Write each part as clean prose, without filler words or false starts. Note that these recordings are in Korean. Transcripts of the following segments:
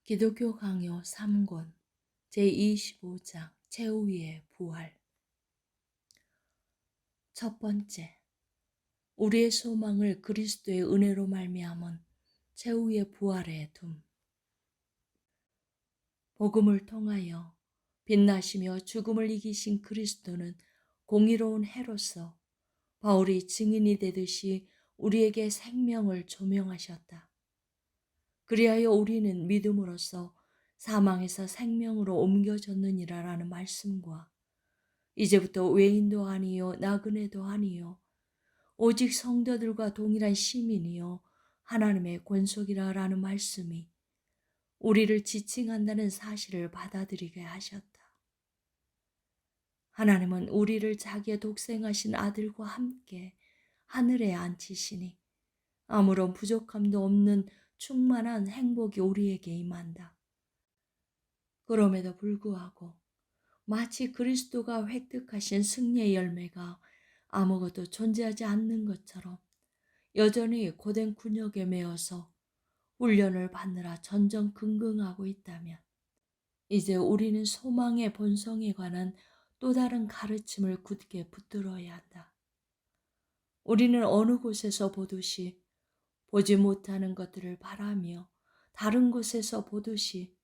기독교 강요 3권 제25장 최후의 부활. 첫 번째, 우리의 소망을 그리스도의 은혜로 말미암은 최후의 부활에 둠. 복음을 통하여 빛나시며 죽음을 이기신 그리스도는 공의로운 해로서 바울이 증인이 되듯이 우리에게 생명을 조명하셨다. 그리하여 우리는 믿음으로써 사망에서 생명으로 옮겨졌느니라라는 말씀과 이제부터 외인도 아니요 나그네도 아니요 오직 성도들과 동일한 시민이요 하나님의 권속이라라는 말씀이 우리를 지칭한다는 사실을 받아들이게 하셨다. 하나님은 우리를 자기의 독생하신 아들과 함께 하늘에 앉히시니 아무런 부족함도 없는 충만한 행복이 우리에게 임한다. 그럼에도 불구하고 마치 그리스도가 획득하신 승리의 열매가 아무것도 존재하지 않는 것처럼 여전히 고된 군역에 매여서 훈련을 받느라 전전긍긍하고 있다면 이제 우리는 소망의 본성에 관한 또 다른 가르침을 굳게 붙들어야 한다. 우리는 어느 곳에서 보듯이 보지 못하는 것들을 바라며 다른 곳에서 보듯이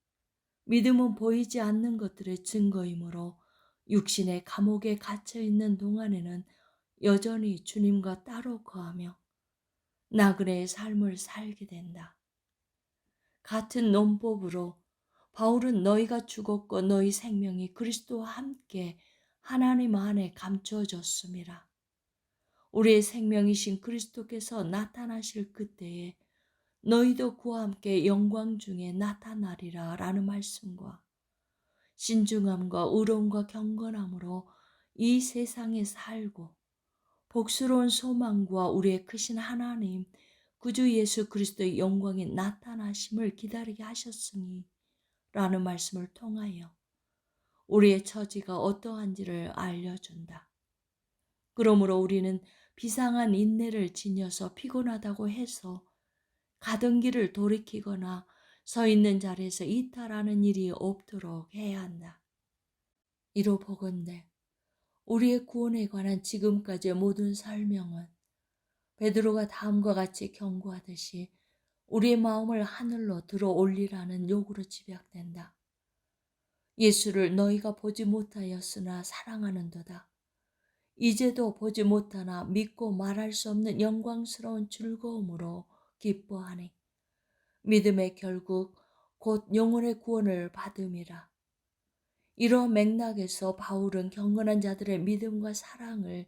믿음은 보이지 않는 것들의 증거이므로 육신의 감옥에 갇혀 있는 동안에는 여전히 주님과 따로 거하며 나그네의 삶을 살게 된다. 같은 논법으로 바울은 너희가 죽었고 너희 생명이 그리스도와 함께 하나님 안에 감추어졌음이라. 우리의 생명이신 그리스도께서 나타나실 그때에 너희도 그와 함께 영광 중에 나타나리라 라는 말씀과 신중함과 의로움과 경건함으로 이 세상에 살고 복스러운 소망과 우리의 크신 하나님 구주 예수 그리스도의 영광이 나타나심을 기다리게 하셨으니 라는 말씀을 통하여 우리의 처지가 어떠한지를 알려준다. 그러므로 우리는 비상한 인내를 지녀서 피곤하다고 해서 가던 길을 돌이키거나 서 있는 자리에서 이탈하는 일이 없도록 해야 한다. 이로 보건대 우리의 구원에 관한 지금까지의 모든 설명은 베드로가 다음과 같이 경고하듯이 우리의 마음을 하늘로 들어 올리라는 요구로 집약된다. 예수를 너희가 보지 못하였으나 사랑하는도다. 이제도 보지 못하나 믿고 말할 수 없는 영광스러운 즐거움으로 기뻐하니 믿음의 결국 곧 영혼의 구원을 받음이라. 이러한 맥락에서 바울은 경건한 자들의 믿음과 사랑을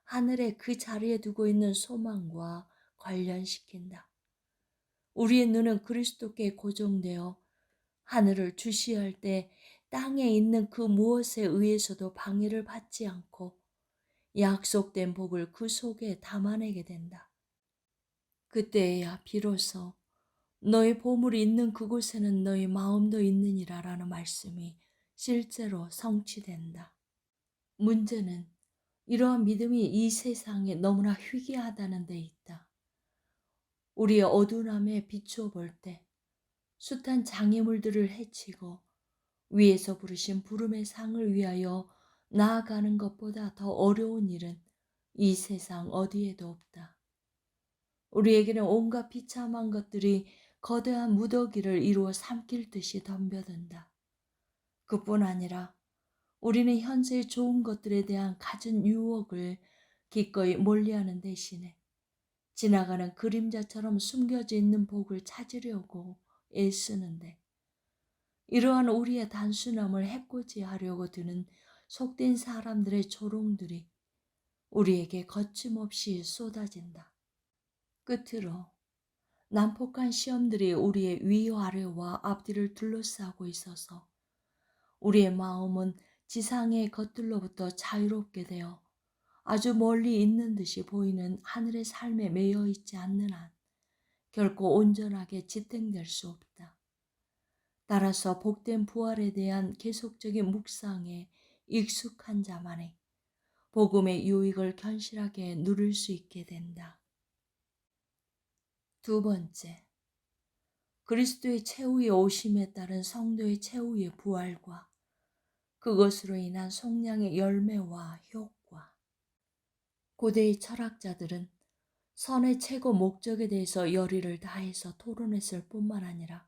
하늘의 그 자리에 두고 있는 소망과 관련시킨다. 우리의 눈은 그리스도께 고정되어 하늘을 주시할 때 땅에 있는 그 무엇에 의해서도 방해를 받지 않고 약속된 복을 그 속에 담아내게 된다. 그때야 비로소 너희 보물이 있는 그곳에는 너희 마음도 있느니라 라는 말씀이 실제로 성취된다. 문제는 이러한 믿음이 이 세상에 너무나 희귀하다는 데 있다. 우리의 어두움에 비추어 볼 때 숱한 장애물들을 해치고 위에서 부르신 부름의 상을 위하여 나아가는 것보다 더 어려운 일은 이 세상 어디에도 없다. 우리에게는 온갖 비참한 것들이 거대한 무더기를 이루어 삼킬 듯이 덤벼든다. 그뿐 아니라 우리는 현세의 좋은 것들에 대한 갖은 유혹을 기꺼이 멀리하는 대신에 지나가는 그림자처럼 숨겨져 있는 복을 찾으려고 애쓰는데 이러한 우리의 단순함을 해코지하려고 드는 속된 사람들의 조롱들이 우리에게 거침없이 쏟아진다. 끝으로 난폭한 시험들이 우리의 위아래와 앞뒤를 둘러싸고 있어서 우리의 마음은 지상의 것들로부터 자유롭게 되어 아주 멀리 있는 듯이 보이는 하늘의 삶에 매여 있지 않는 한 결코 온전하게 지탱될 수 없다. 따라서 복된 부활에 대한 계속적인 묵상에 익숙한 자만이 복음의 유익을 견실하게 누릴 수 있게 된다. 두 번째, 그리스도의 최후의 오심에 따른 성도의 최후의 부활과 그것으로 인한 속량의 열매와 효과. 고대의 철학자들은 선의 최고 목적에 대해서 열의를 다해서 토론했을 뿐만 아니라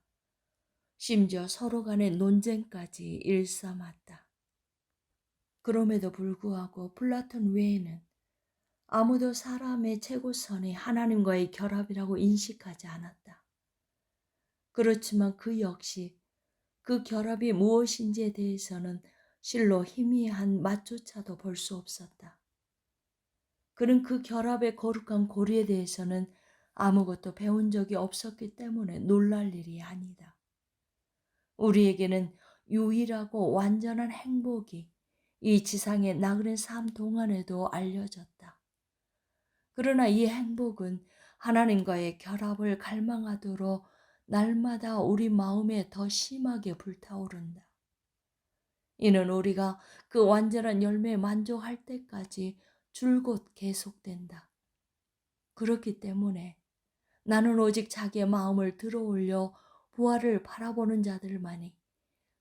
심지어 서로 간의 논쟁까지 일삼았다. 그럼에도 불구하고 플라톤 외에는 아무도 사람의 최고선이 하나님과의 결합이라고 인식하지 않았다. 그렇지만 그 역시 그 결합이 무엇인지에 대해서는 실로 희미한 맛조차도 볼 수 없었다. 그는 그 결합의 거룩한 고리에 대해서는 아무것도 배운 적이 없었기 때문에 놀랄 일이 아니다. 우리에게는 유일하고 완전한 행복이 이 지상의 나그네 삶 동안에도 알려졌다. 그러나 이 행복은 하나님과의 결합을 갈망하도록 날마다 우리 마음에 더 심하게 불타오른다. 이는 우리가 그 완전한 열매에 만족할 때까지 줄곧 계속된다. 그렇기 때문에 나는 오직 자기의 마음을 들어올려 부활을 바라보는 자들만이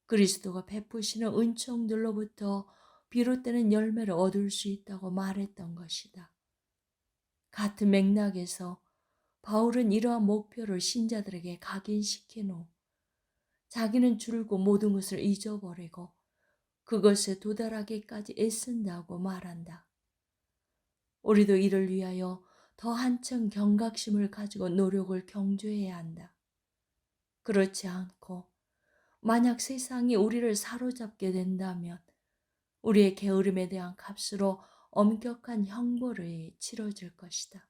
그리스도가 베푸시는 은총들로부터 비롯되는 열매를 얻을 수 있다고 말했던 것이다. 같은 맥락에서 바울은 이러한 목표를 신자들에게 각인시킨 후 자기는 줄곧 모든 것을 잊어버리고 그것에 도달하기까지 애쓴다고 말한다. 우리도 이를 위하여 더 한층 경각심을 가지고 노력을 경주해야 한다. 그렇지 않고 만약 세상이 우리를 사로잡게 된다면 우리의 게으름에 대한 값으로 엄격한 형벌이 치러질 것이다.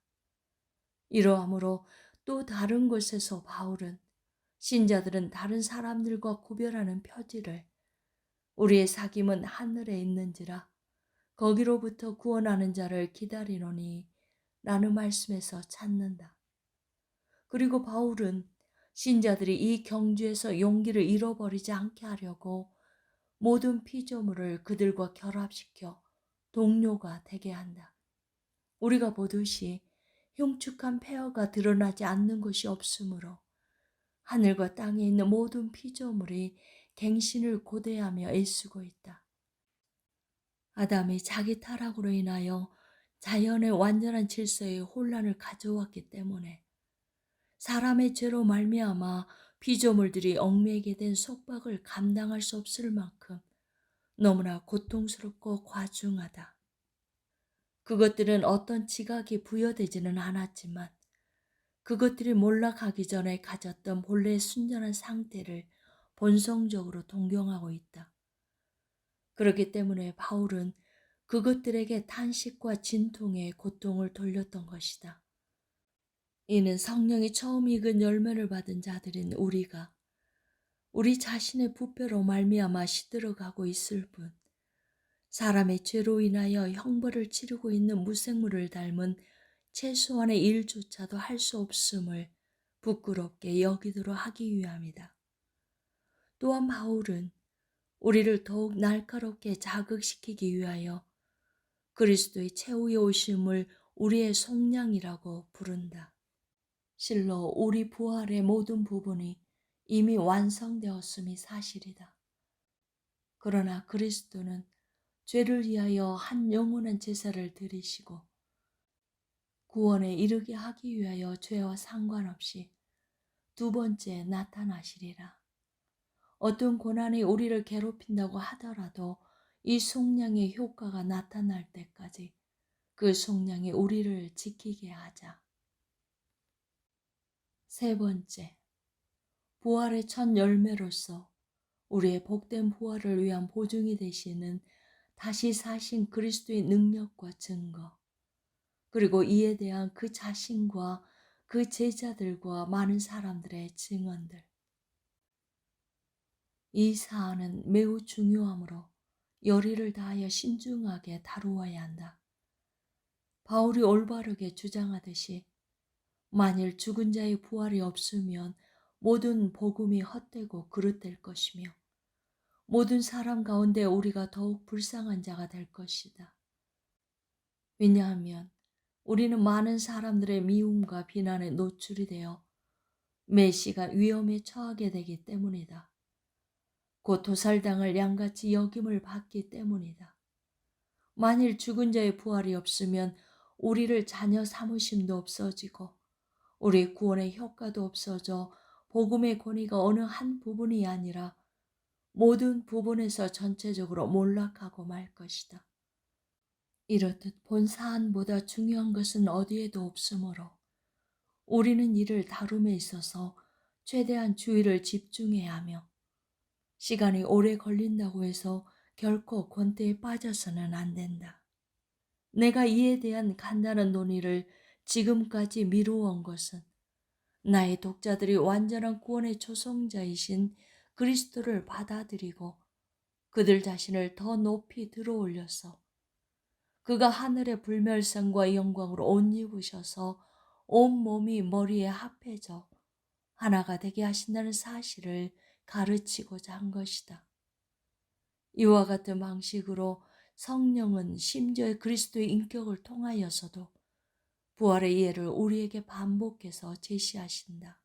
이러함으로 또 다른 곳에서 바울은 신자들은 다른 사람들과 구별하는 표지를 우리의 사귐은 하늘에 있는지라 거기로부터 구원하는 자를 기다리노니 라는 말씀에서 찾는다. 그리고 바울은 신자들이 이 경주에서 용기를 잃어버리지 않게 하려고 모든 피조물을 그들과 결합시켜 동료가 되게 한다. 우리가 보듯이 흉측한 폐허가 드러나지 않는 것이 없으므로 하늘과 땅에 있는 모든 피조물이 갱신을 고대하며 애쓰고 있다. 아담이 자기 타락으로 인하여 자연의 완전한 질서에 혼란을 가져왔기 때문에 사람의 죄로 말미암아 피조물들이 얽매이게 된 속박을 감당할 수 없을 만큼 너무나 고통스럽고 과중하다. 그것들은 어떤 지각이 부여되지는 않았지만 그것들이 몰락하기 전에 가졌던 본래의 순전한 상태를 본성적으로 동경하고 있다. 그렇기 때문에 바울은 그것들에게 탄식과 진통의 고통을 돌렸던 것이다. 이는 성령이 처음 익은 열매를 받은 자들인 우리가 우리 자신의 부패로 말미암아 시들어가고 있을 뿐 사람의 죄로 인하여 형벌을 치르고 있는 무생물을 닮은 최소한의 일조차도 할 수 없음을 부끄럽게 여기도록 하기 위함이다. 또한 바울은 우리를 더욱 날카롭게 자극시키기 위하여 그리스도의 최후의 오심을 우리의 속량이라고 부른다. 실로 우리 부활의 모든 부분이 이미 완성되었음이 사실이다. 그러나 그리스도는 죄를 위하여 한 영원한 제사를 드리시고 구원에 이르게 하기 위하여 죄와 상관없이 두 번째 나타나시리라. 어떤 고난이 우리를 괴롭힌다고 하더라도 이 속량의 효과가 나타날 때까지 그 속량이 우리를 지키게 하자. 세 번째, 부활의 첫 열매로서 우리의 복된 부활을 위한 보증이 되시는 다시 사신 그리스도의 능력과 증거, 그리고 이에 대한 그 자신과 그 제자들과 많은 사람들의 증언들. 이 사안은 매우 중요하므로 열의를 다하여 신중하게 다루어야 한다. 바울이 올바르게 주장하듯이 만일 죽은 자의 부활이 없으면 모든 복음이 헛되고 그릇될 것이며 모든 사람 가운데 우리가 더욱 불쌍한 자가 될 것이다. 왜냐하면 우리는 많은 사람들의 미움과 비난에 노출이 되어 매 시간 위험에 처하게 되기 때문이다. 곧 도살당할 양같이 여김을 받기 때문이다. 만일 죽은 자의 부활이 없으면 우리를 자녀 삼으심도 없어지고 우리 구원의 효과도 없어져 복음의 권위가 어느 한 부분이 아니라 모든 부분에서 전체적으로 몰락하고 말 것이다. 이렇듯 본 사안보다 중요한 것은 어디에도 없으므로 우리는 이를 다룸에 있어서 최대한 주의를 집중해야 하며 시간이 오래 걸린다고 해서 결코 권태에 빠져서는 안 된다. 내가 이에 대한 간단한 논의를 지금까지 미루어온 것은 나의 독자들이 완전한 구원의 조성자이신 그리스도를 받아들이고 그들 자신을 더 높이 들어올려서 그가 하늘의 불멸성과 영광으로 옷 입으셔서 온 몸이 머리에 합해져 하나가 되게 하신다는 사실을 가르치고자 한 것이다. 이와 같은 방식으로 성령은 심지어 그리스도의 인격을 통하여서도 부활의 이해를 우리에게 반복해서 제시하신다.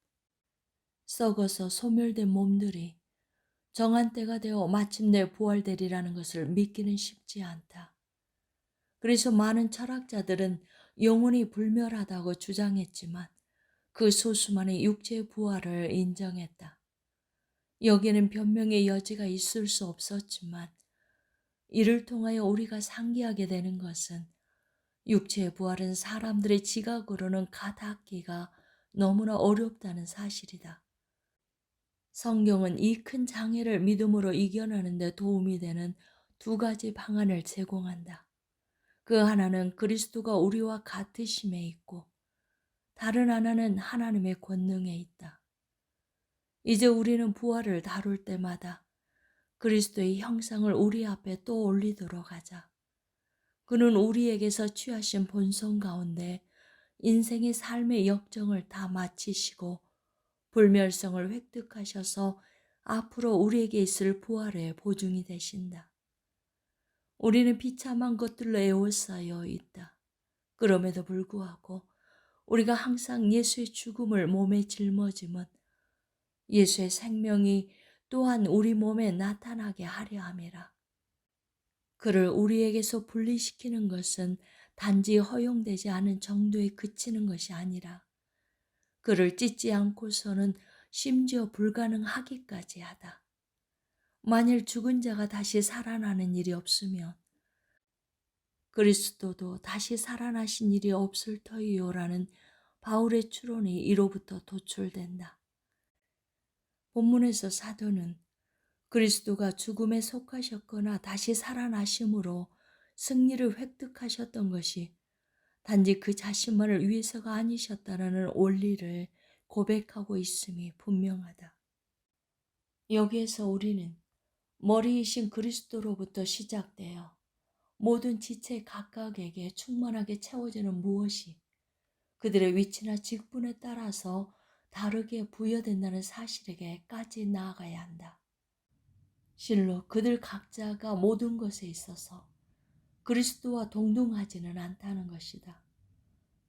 썩어서 소멸된 몸들이 정한 때가 되어 마침내 부활되리라는 것을 믿기는 쉽지 않다. 그래서 많은 철학자들은 영혼이 불멸하다고 주장했지만 그 소수만의 육체의 부활을 인정했다. 여기에는 변명의 여지가 있을 수 없었지만 이를 통하여 우리가 상기하게 되는 것은 육체의 부활은 사람들의 지각으로는 가닿기가 너무나 어렵다는 사실이다. 성경은 이 큰 장애를 믿음으로 이겨내는 데 도움이 되는 두 가지 방안을 제공한다. 그 하나는 그리스도가 우리와 같으심에 있고 다른 하나는 하나님의 권능에 있다. 이제 우리는 부활을 다룰 때마다 그리스도의 형상을 우리 앞에 또 올리도록 하자. 그는 우리에게서 취하신 본성 가운데 인생의 삶의 역정을 다 마치시고 불멸성을 획득하셔서 앞으로 우리에게 있을 부활의 보증이 되신다. 우리는 비참한 것들로 에워싸여 있다. 그럼에도 불구하고 우리가 항상 예수의 죽음을 몸에 짊어짐은 예수의 생명이 또한 우리 몸에 나타나게 하려 함이라. 그를 우리에게서 분리시키는 것은 단지 허용되지 않은 정도에 그치는 것이 아니라 그를 찢지 않고서는 심지어 불가능하기까지 하다. 만일 죽은 자가 다시 살아나는 일이 없으면 그리스도도 다시 살아나신 일이 없을 터이요라는 바울의 추론이 이로부터 도출된다. 본문에서 사도는 그리스도가 죽음에 속하셨거나 다시 살아나심으로 승리를 획득하셨던 것이 단지 그 자신만을 위해서가 아니셨다라는 원리를 고백하고 있음이 분명하다. 여기에서 우리는 머리이신 그리스도로부터 시작되어 모든 지체 각각에게 충만하게 채워지는 무엇이 그들의 위치나 직분에 따라서 다르게 부여된다는 사실에게까지 나아가야 한다. 실로 그들 각자가 모든 것에 있어서 그리스도와 동등하지는 않다는 것이다.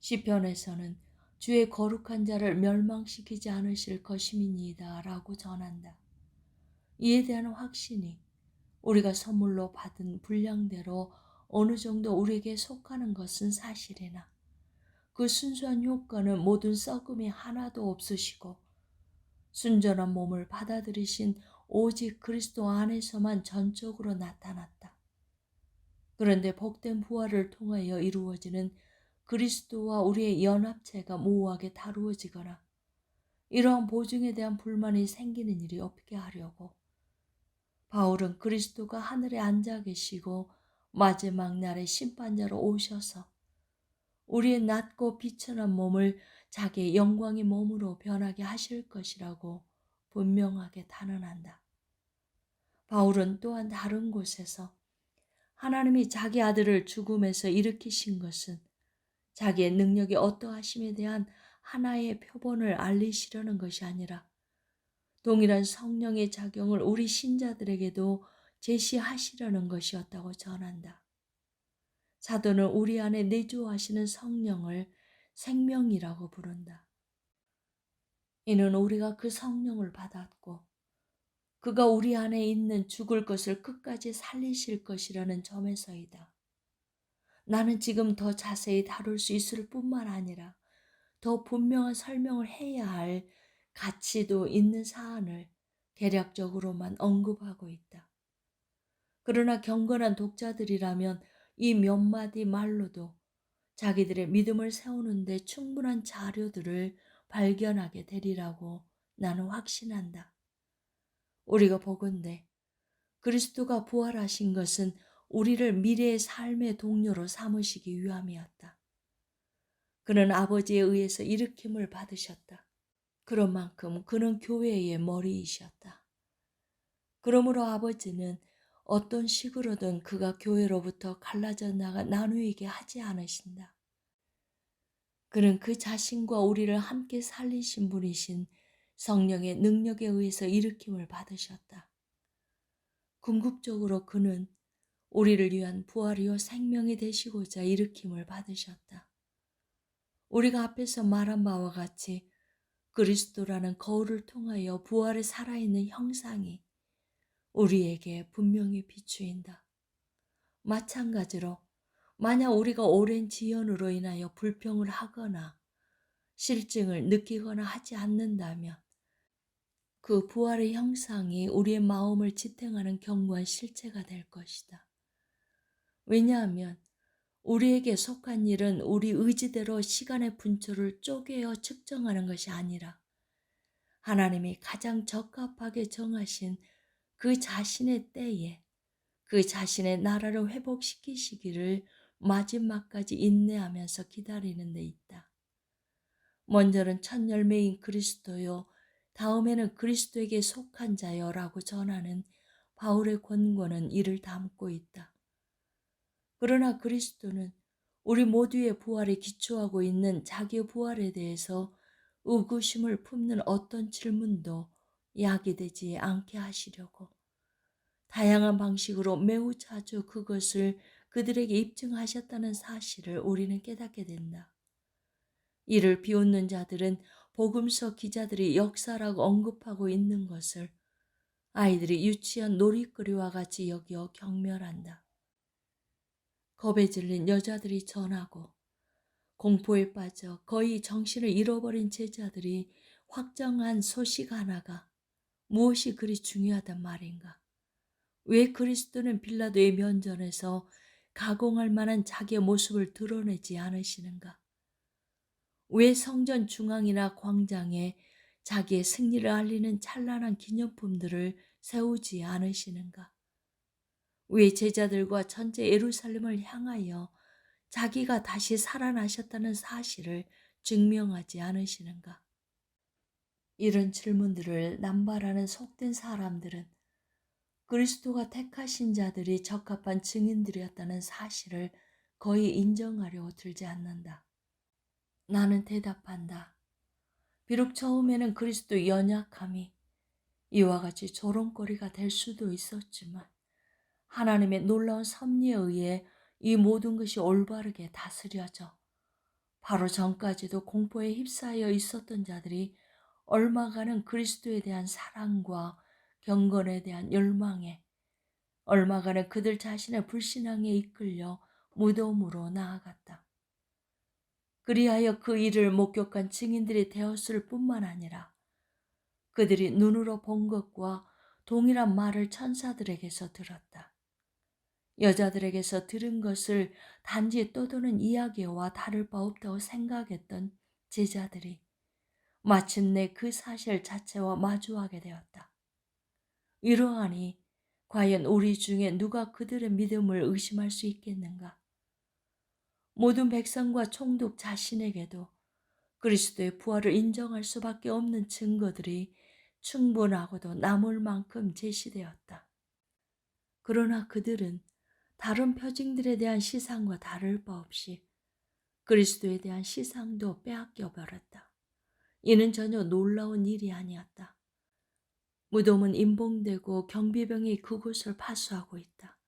시편에서는 주의 거룩한 자를 멸망시키지 않으실 것임이니이다 라고 전한다. 이에 대한 확신이 우리가 선물로 받은 분량대로 어느 정도 우리에게 속하는 것은 사실이나 그 순수한 효과는 모든 썩음이 하나도 없으시고 순전한 몸을 받아들이신 오직 그리스도 안에서만 전적으로 나타났다. 그런데 복된 부활을 통하여 이루어지는 그리스도와 우리의 연합체가 모호하게 다루어지거나 이러한 보증에 대한 불만이 생기는 일이 없게 하려고 바울은 그리스도가 하늘에 앉아 계시고 마지막 날의 심판자로 오셔서 우리의 낮고 비천한 몸을 자기의 영광의 몸으로 변하게 하실 것이라고 분명하게 단언한다. 바울은 또한 다른 곳에서 하나님이 자기 아들을 죽음에서 일으키신 것은 자기의 능력이 어떠하심에 대한 하나의 표본을 알리시려는 것이 아니라 동일한 성령의 작용을 우리 신자들에게도 제시하시려는 것이었다고 전한다. 사도는 우리 안에 내주하시는 성령을 생명이라고 부른다. 이는 우리가 그 성령을 받았고 그가 우리 안에 있는 죽을 것을 끝까지 살리실 것이라는 점에서이다. 나는 지금 더 자세히 다룰 수 있을 뿐만 아니라 더 분명한 설명을 해야 할 가치도 있는 사안을 대략적으로만 언급하고 있다. 그러나 경건한 독자들이라면 이 몇 마디 말로도 자기들의 믿음을 세우는데 충분한 자료들을 발견하게 되리라고 나는 확신한다. 우리가 보건대 그리스도가 부활하신 것은 우리를 미래의 삶의 동료로 삼으시기 위함이었다. 그는 아버지에 의해서 일으킴을 받으셨다. 그런 만큼 그는 교회의 머리이셨다. 그러므로 아버지는 어떤 식으로든 그가 교회로부터 갈라져 나가 나누이게 하지 않으신다. 그는 그 자신과 우리를 함께 살리신 분이신 성령의 능력에 의해서 일으킴을 받으셨다. 궁극적으로 그는 우리를 위한 부활이요 생명이 되시고자 일으킴을 받으셨다. 우리가 앞에서 말한 바와 같이 그리스도라는 거울을 통하여 부활에 살아있는 형상이 우리에게 분명히 비추인다. 마찬가지로 만약 우리가 오랜 지연으로 인하여 불평을 하거나 실증을 느끼거나 하지 않는다면 그 부활의 형상이 우리의 마음을 지탱하는 견고한 실체가 될 것이다. 왜냐하면 우리에게 속한 일은 우리 의지대로 시간의 분초를 쪼개어 측정하는 것이 아니라 하나님이 가장 적합하게 정하신 그 자신의 때에 그 자신의 나라를 회복시키시기를 마지막까지 인내하면서 기다리는 데 있다. 먼저는 첫 열매인 그리스도요, 다음에는 그리스도에게 속한 자여 라고 전하는 바울의 권고는 이를 담고 있다. 그러나 그리스도는 우리 모두의 부활에 기초하고 있는 자기의 부활에 대해서 의구심을 품는 어떤 질문도 야기되지 않게 하시려고 다양한 방식으로 매우 자주 그것을 그들에게 입증하셨다는 사실을 우리는 깨닫게 된다. 이를 비웃는 자들은 복음서 기자들이 역사라고 언급하고 있는 것을 아이들이 유치한 놀이거리와 같이 여겨 경멸한다. 겁에 질린 여자들이 전하고 공포에 빠져 거의 정신을 잃어버린 제자들이 확정한 소식 하나가 무엇이 그리 중요하단 말인가? 왜 그리스도는 빌라도의 면전에서 가공할 만한 자기의 모습을 드러내지 않으시는가? 왜 성전 중앙이나 광장에 자기의 승리를 알리는 찬란한 기념품들을 세우지 않으시는가? 왜 제자들과 전체 예루살렘을 향하여 자기가 다시 살아나셨다는 사실을 증명하지 않으시는가? 이런 질문들을 남발하는 속된 사람들은 그리스도가 택하신 자들이 적합한 증인들이었다는 사실을 거의 인정하려 들지 않는다. 나는 대답한다. 비록 처음에는 그리스도의 연약함이 이와 같이 조롱거리가 될 수도 있었지만 하나님의 놀라운 섭리에 의해 이 모든 것이 올바르게 다스려져 바로 전까지도 공포에 휩싸여 있었던 자들이 얼마간은 그리스도에 대한 사랑과 경건에 대한 열망에 얼마간은 그들 자신의 불신앙에 이끌려 무덤으로 나아갔다. 그리하여 그 일을 목격한 증인들이 되었을 뿐만 아니라 그들이 눈으로 본 것과 동일한 말을 천사들에게서 들었다. 여자들에게서 들은 것을 단지 떠도는 이야기와 다를 바 없다고 생각했던 제자들이 마침내 그 사실 자체와 마주하게 되었다. 이러하니 과연 우리 중에 누가 그들의 믿음을 의심할 수 있겠는가? 모든 백성과 총독 자신에게도 그리스도의 부활을 인정할 수밖에 없는 증거들이 충분하고도 남을 만큼 제시되었다. 그러나 그들은 다른 표징들에 대한 시상과 다를 바 없이 그리스도에 대한 시상도 빼앗겨 버렸다. 이는 전혀 놀라운 일이 아니었다. 무덤은 임봉되고 경비병이 그곳을 파수하고 있다.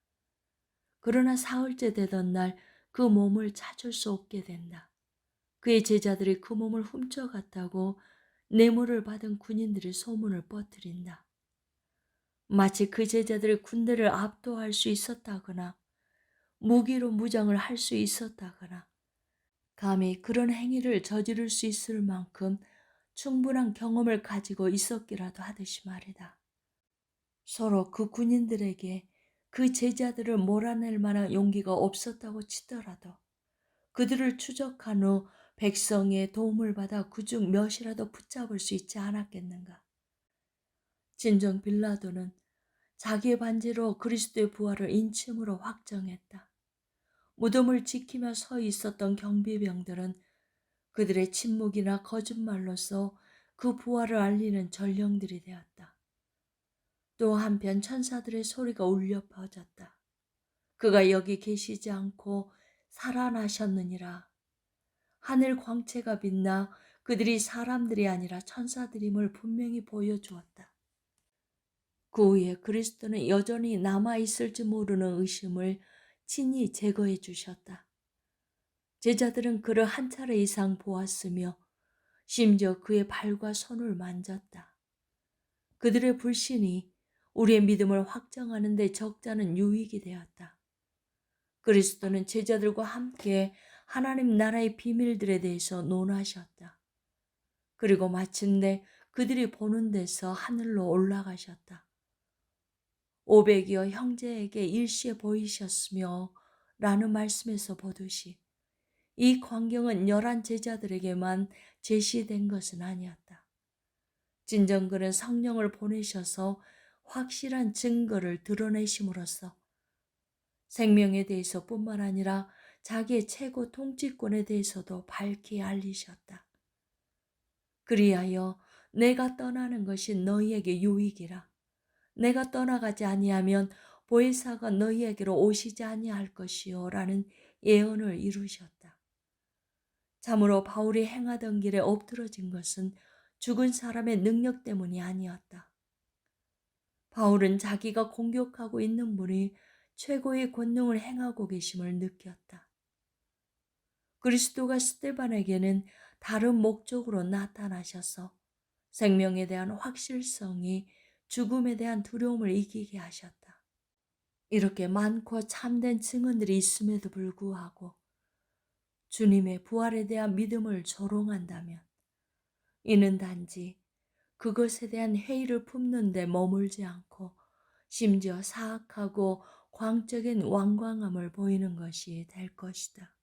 그러나 사흘째 되던 날 그 몸을 찾을 수 없게 된다. 그의 제자들이 그 몸을 훔쳐갔다고 뇌물을 받은 군인들이 소문을 퍼뜨린다. 마치 그 제자들이 군대를 압도할 수 있었다거나 무기로 무장을 할 수 있었다거나 감히 그런 행위를 저지를 수 있을 만큼 충분한 경험을 가지고 있었기라도 하듯이 말이다. 서로 그 군인들에게 그 제자들을 몰아낼 만한 용기가 없었다고 치더라도 그들을 추적한 후 백성의 도움을 받아 그중 몇이라도 붙잡을 수 있지 않았겠는가. 진정 빌라도는 자기의 반지로 그리스도의 부활을 인침으로 확정했다. 무덤을 지키며 서 있었던 경비병들은 그들의 침묵이나 거짓말로써 그 부활을 알리는 전령들이 되었다. 또 한편 천사들의 소리가 울려 퍼졌다. 그가 여기 계시지 않고 살아나셨느니라. 하늘 광채가 빛나 그들이 사람들이 아니라 천사들임을 분명히 보여주었다. 그 후에 그리스도는 여전히 남아있을지 모르는 의심을 친히 제거해 주셨다. 제자들은 그를 한 차례 이상 보았으며 심지어 그의 발과 손을 만졌다. 그들의 불신이 우리의 믿음을 확정하는 데 적잖은 유익이 되었다. 그리스도는 제자들과 함께 하나님 나라의 비밀들에 대해서 논하셨다. 그리고 마침내 그들이 보는 데서 하늘로 올라가셨다. 500여 형제에게 일시에 보이셨으며 라는 말씀에서 보듯이 이 광경은 11 제자들에게만 제시된 것은 아니었다. 진정 그는 성령을 보내셔서 확실한 증거를 드러내심으로써 생명에 대해서뿐만 아니라 자기의 최고 통치권에 대해서도 밝히 알리셨다. 그리하여 내가 떠나는 것이 너희에게 유익이라. 내가 떠나가지 아니하면 보혜사가 너희에게로 오시지 아니할 것이요 라는 예언을 이루셨다. 참으로 바울이 행하던 길에 엎드러진 것은 죽은 사람의 능력 때문이 아니었다. 바울은 자기가 공격하고 있는 분이 최고의 권능을 행하고 계심을 느꼈다. 그리스도가 스데반에게는 다른 목적으로 나타나셔서 생명에 대한 확실성이 죽음에 대한 두려움을 이기게 하셨다. 이렇게 많고 참된 증언들이 있음에도 불구하고 주님의 부활에 대한 믿음을 조롱한다면 이는 단지 그것에 대한 회의를 품는 데 머물지 않고 심지어 사악하고 광적인 완강함을 보이는 것이 될 것이다.